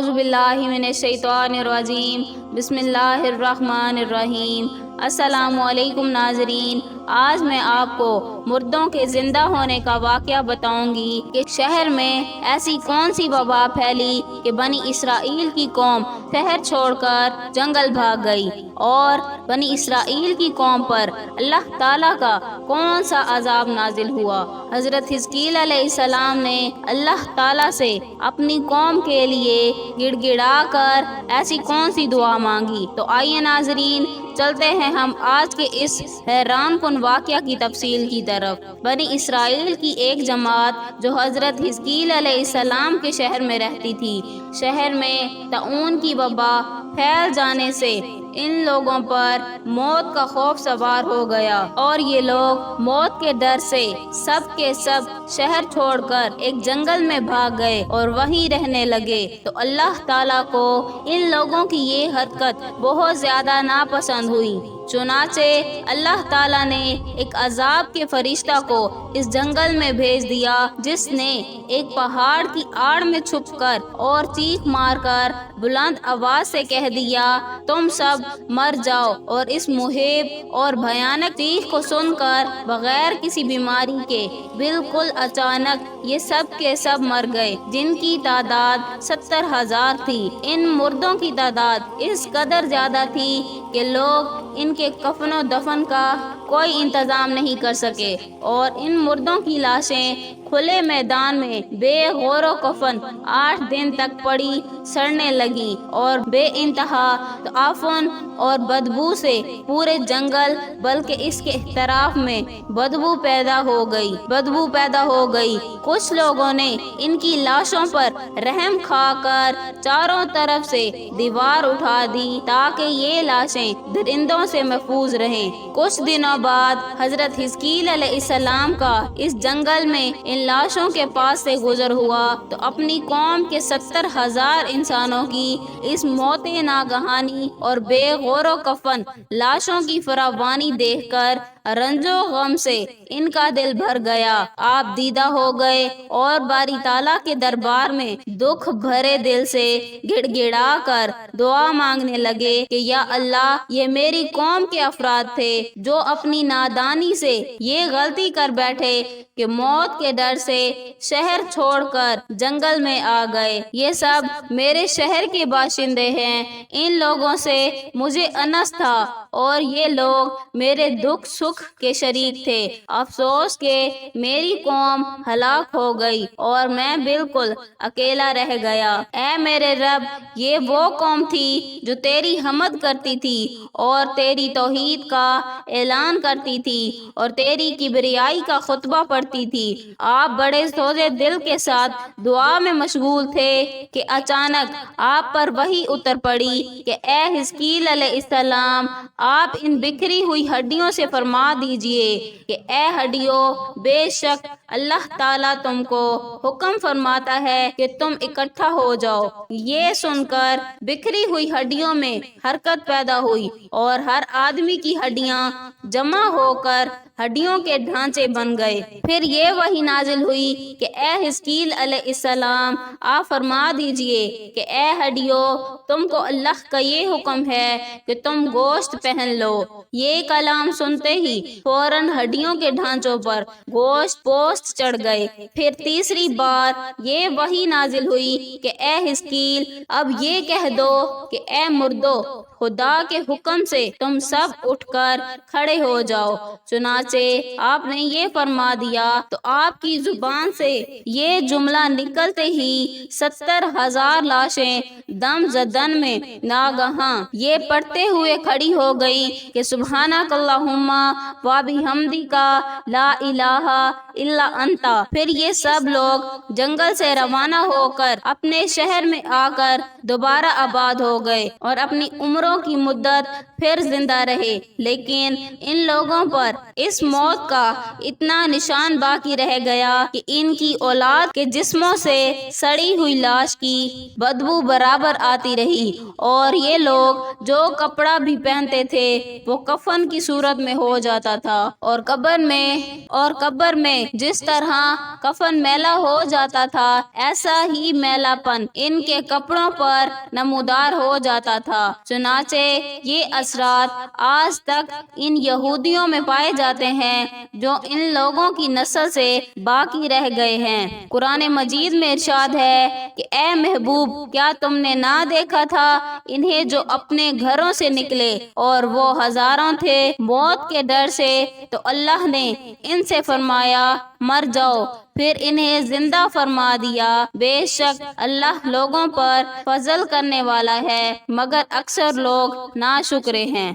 اعوذ باللہ من الشیطان الرجیم، بسم اللہ الرحمن الرحیم۔ السلام علیکم ناظرین، آج میں آپ کو مردوں کے زندہ ہونے کا واقعہ بتاؤں گی کہ شہر میں ایسی کون سی وبا پھیلی کہ بنی اسرائیل کی قوم شہر چھوڑ کر جنگل بھاگ گئی، اور بنی اسرائیل کی قوم پر اللہ تعالیٰ کا کون سا عذاب نازل ہوا۔ حضرت حزقیل علیہ السلام نے اللہ تعالیٰ سے اپنی قوم کے لیے گڑ گڑا کر ایسی کون سی دعا مانگی؟ تو آئیے ناظرین، چلتے ہیں ہم آج کے اس حیران کن واقعہ کی تفصیل کی طرف۔ بنی اسرائیل کی ایک جماعت جو حضرت حزقیل علیہ السلام کے شہر میں رہتی تھی، شہر میں طاعون کی وبا پھیل جانے سے ان لوگوں پر موت کا خوف سوار ہو گیا، اور یہ لوگ موت کے ڈر سے سب کے سب شہر چھوڑ کر ایک جنگل میں بھاگ گئے اور وہیں رہنے لگے۔ تو اللہ تعالیٰ کو ان لوگوں کی یہ حرکت بہت زیادہ ناپسند ہوئی، چنانچہ اللہ تعالیٰ نے ایک عذاب کے فرشتہ کو اس جنگل میں بھیج دیا، جس نے ایک پہاڑ کی آڑ میں چھپ کر اور چیخ مار کر بلند آواز سے کہہ دیا، تم سب مر جاؤ۔ اور اس مہیب اور بھیانک چیخ کو سن کر بغیر کسی بیماری کے بالکل اچانک یہ سب کے سب مر گئے، جن کی تعداد 70,000 تھی۔ ان مردوں کی تعداد اس قدر زیادہ تھی کہ لوگ ان کے کفن و دفن کا کوئی انتظام نہیں کر سکے، اور ان مردوں کی لاشیں کھلے میدان میں بے غور و کفن 8 دن تک پڑی سڑنے لگی، اور بے انتہا تعفن اور بدبو سے پورے جنگل بلکہ اس کے اطراف میں بدبو پیدا ہو گئی۔ کچھ لوگوں نے ان کی لاشوں پر رحم کھا کر چاروں طرف سے دیوار اٹھا دی تاکہ یہ لاشیں درندوں سے محفوظ رہیں۔ کچھ دنوں بعد حضرت حزقیل علیہ السلام کا اس جنگل میں ان لاشوں کے پاس سے گزر ہوا تو اپنی قوم کے 70,000 انسانوں کی اس موت ناگہانی اور بے غور و کفن لاشوں کی فراوانی دیکھ کر رنج و غم سے ان کا دل بھر گیا۔ آپ دیدہ ہو گئے اور باری تعالیٰ کے دربار میں دکھ بھرے دل سے گڑ گڑا کر دعا مانگنے لگے کہ یا اللہ، یہ میری قوم کے افراد تھے جو اپنی نادانی سے یہ غلطی کر بیٹھے کہ موت کے ڈر سے شہر چھوڑ کر جنگل میں آ گئے۔ یہ سب میرے شہر کے باشندے ہیں، ان لوگوں سے مجھے انس تھا اور یہ لوگ میرے دکھ سکھ کے شریک تھے۔ افسوس کہ میری قوم ہلاک ہو گئی اور میں بالکل اکیلا رہ گیا۔ اے میرے رب، یہ وہ قوم تھی جو تیری حمد کرتی تھی اور تیری توحید کا اعلان کرتی تھی اور تیری کبریائی کا خطبہ پڑھتی تھی۔ آپ بڑے سوزے دل کے ساتھ دعا میں مشغول تھے کہ اچانک آپ پر وحی اتر پڑی کہ اے حزقیل علیہ السلام، آپ ان بکھری ہوئی ہڈیوں سے فرما دیجئے کہ اے ہڈیوں، بے شک اللہ تعالیٰ تم کو حکم فرماتا ہے کہ تم اکٹھا ہو جاؤ۔ یہ سن کر بکھری ہوئی ہڈیوں میں حرکت پیدا ہوئی اور ہر آدمی کی ہڈیاں جمع ہو کر ہڈیوں کے ڈھانچے بن گئے۔ پھر یہ وحی نازل ہوئی کہ اے حزقیل علیہ السلام، آپ فرما دیجئے کہ اے ہڈیوں، تم کو اللہ کا یہ حکم ہے کہ تم گوشت پہن لو۔ یہ کلام سنتے ہی فوراً ہڈیوں کے ڈھانچوں پر گوشت پوست چڑھ گئے۔ پھر تیسری بار یہ وحی نازل ہوئی کہ اے حزقیل، اب یہ کہہ دو کہ اے مردو، خدا کے حکم سے تم سب اٹھ کر کھڑے ہو جاؤ۔ چنانچہ آپ نے یہ فرما دیا تو آپ کی زبان سے یہ جملہ نکلتے ہی 70,000 لاشیں دم زدن میں ناگہاں یہ پڑھتے ہوئے کھڑی ہو گئی کہ سبحانک اللہم و بحمدک لا الہ الا انت۔ پھر یہ سب لوگ جنگل سے روانہ ہو کر اپنے شہر میں آ کر دوبارہ آباد ہو گئے اور اپنی عمروں عمروں کی مدت پھر زندہ رہے، لیکن ان لوگوں پر اس موت کا اتنا نشان باقی رہ گیا کہ ان کی اولاد کے جسموں سے سڑی ہوئی لاش کی بدبو برابر آتی رہی، اور یہ لوگ جو کپڑا بھی پہنتے تھے وہ کفن کی صورت میں ہو جاتا تھا، اور قبر میں جس طرح کفن میلا ہو جاتا تھا ایسا ہی میلا پن ان کے کپڑوں پر نمودار ہو جاتا تھا۔ چنانچہ یہ اثرات آج تک ان یہودیوں میں پائے جاتے ہیں جو ان لوگوں کی نسل سے باقی رہ گئے ہیں۔ قرآن مجید میں ارشاد ہے کہ اے محبوب، کیا تم نے نہ دیکھا تھا انہیں جو اپنے گھروں سے نکلے اور وہ ہزاروں تھے موت کے ڈر سے، تو اللہ نے ان سے فرمایا مر جاؤ، پھر انہیں زندہ فرما دیا۔ بے شک اللہ لوگوں پر فضل کرنے والا ہے، مگر اکثر لوگ ناشکرے ہیں۔